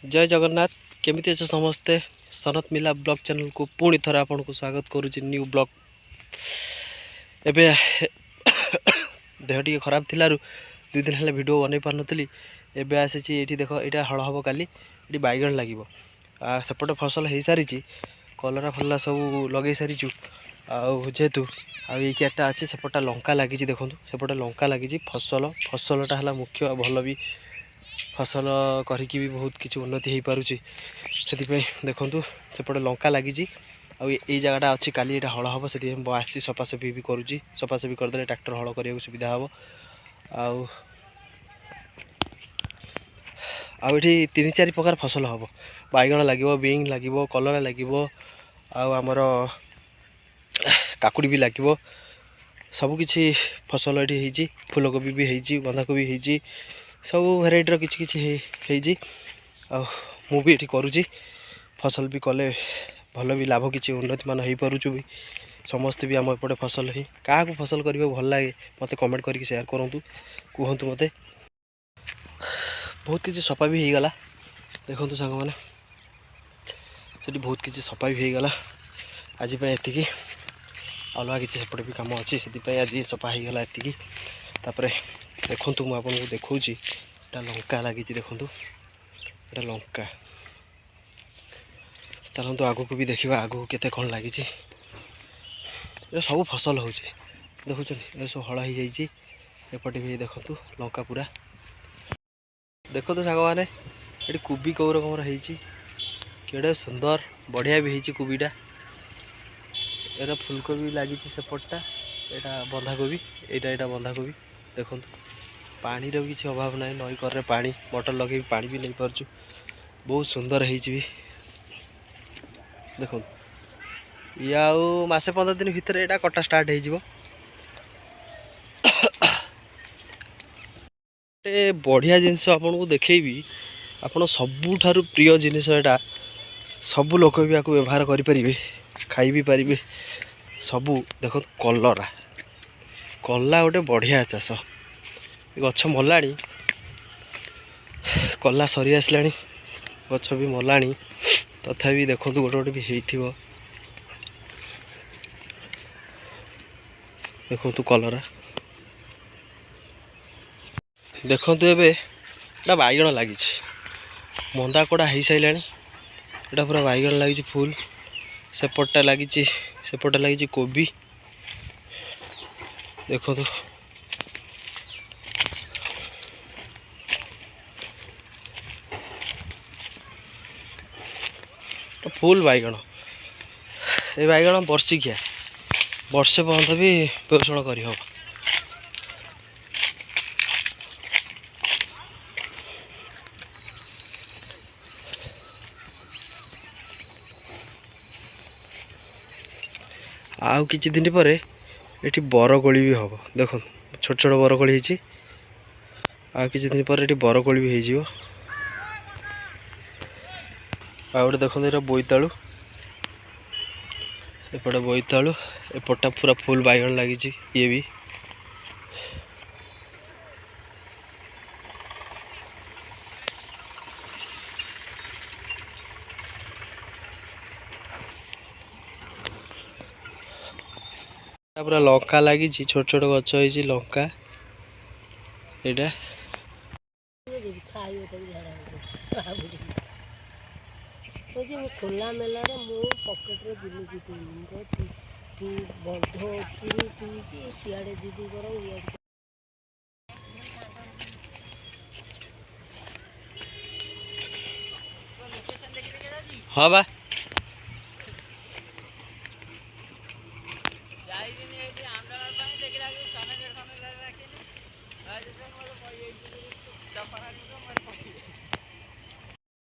जय जगन्नाथ केमिति अच्छे समस्ते सनत मिला ब्लॉग चैनल को पुणी थर आपन को स्वागत करुच्ची न्यू ब्लॉग एबे देह टी खराब थिलारु 2 दिन है वीडियो बन पार नी एबे आसी ये देख यहाँ हल हम काली ये बैगण लगे सेपटे फसल हो सारी कलरा फलरा सब लगे सारीचु जेहेतु आटा अच्छे सेपटा लंका लगी देखो सेपटे लंका लगी फसलटा है मुख्य भल भी फसल करिकी भी बहुत किसी उन्नति हो पारुची से देखु सेपटे लंका लगी आई जगहटा अच्छी काली यहाँ हल हम से आसी सफासफी भी करुच्ची सफासफी करदे ट्रैक्टर हल करने सुविधा हम आठी 3-4 प्रकार फसल हम बैगण लगे बीन लगे कलरा लगे आमर काकुड़ी भी लगे सबकि फसल ये फूलकोबी भी होती बंधाकोबी होती सब भेराइटर किसी मु भी ये करुच्ची फसल भी कले भल भी लाभ किसी उन्नति मान हो पारुचु भी समस्ते भी आम एपटे फसल ही क्या फसल करने भल लगे मत कमेंट करके शेयर करूँ कहतु मत बहुत किसी सफा भी हो गला देखो सांग मैंने से बहुत किसी सफा भी हो गला आज ये अलग किसी सेपटे भी कम अच्छी से आज सफा हो गला ये देखु मुझे देखा लंका लगी देखु ये लंका चलतु आग को भी देखा आग को केते कौन लगी सब फसल हो देखुं ये सब हल हो जापटे भी देखु लंका पूरा देखो सांग मैंने ये कोबी कौ रकम केड़े सुंदर बढ़िया भी होती कोबीटा ये फुलकोबी लगी सेपटा यहाँ बंधाकोबी यहाँ बंधाकोबी देखो पानी रो किसी अभाव ना नई कर पानी मोटर लगे पानी भी नहीं पार्छु बहुत सुंदर हो देखो ये आसे 15 दिन भितर यहाँ कटा स्टार्ट हो बढ़िया जिनस आपन को देखेबी आपन सबुठारु प्रिय जिनिस यहाँ सबू लोक भी आपको व्यवहार करें खाई भी पारे सबू देख कलरा कला गोटे बढ़िया चाष गछ मला कला सरी आसला गछ भी मला तथापि देखो गोटे गोटे भी हो देखो कलरा देखु एटा बैगण लगी मंदा कड़ा हो सारा यहाँ पूरा बैगण लगी फुल सेपटा लगी कोबी देखो फुल बैगण ये बैगण वर्षिकिया वर्षे पर्यंत भी पोषण कर आउ किछि दिन पर ये बरकोली भी हम देख छोट छोट बरकोली आ किछि दिन पर ये बरकोली भी हो गोटे देखते ये बोईतालु एपटे बोईतालु एपटा पूरा फुल बैगण लगी ये भी पूरा लंका लगी छोट छोट गच हो लंका यहाँ खोला मेल पकेट्रे बुलूची बंध सियाड़े दीदी कर हाँ बा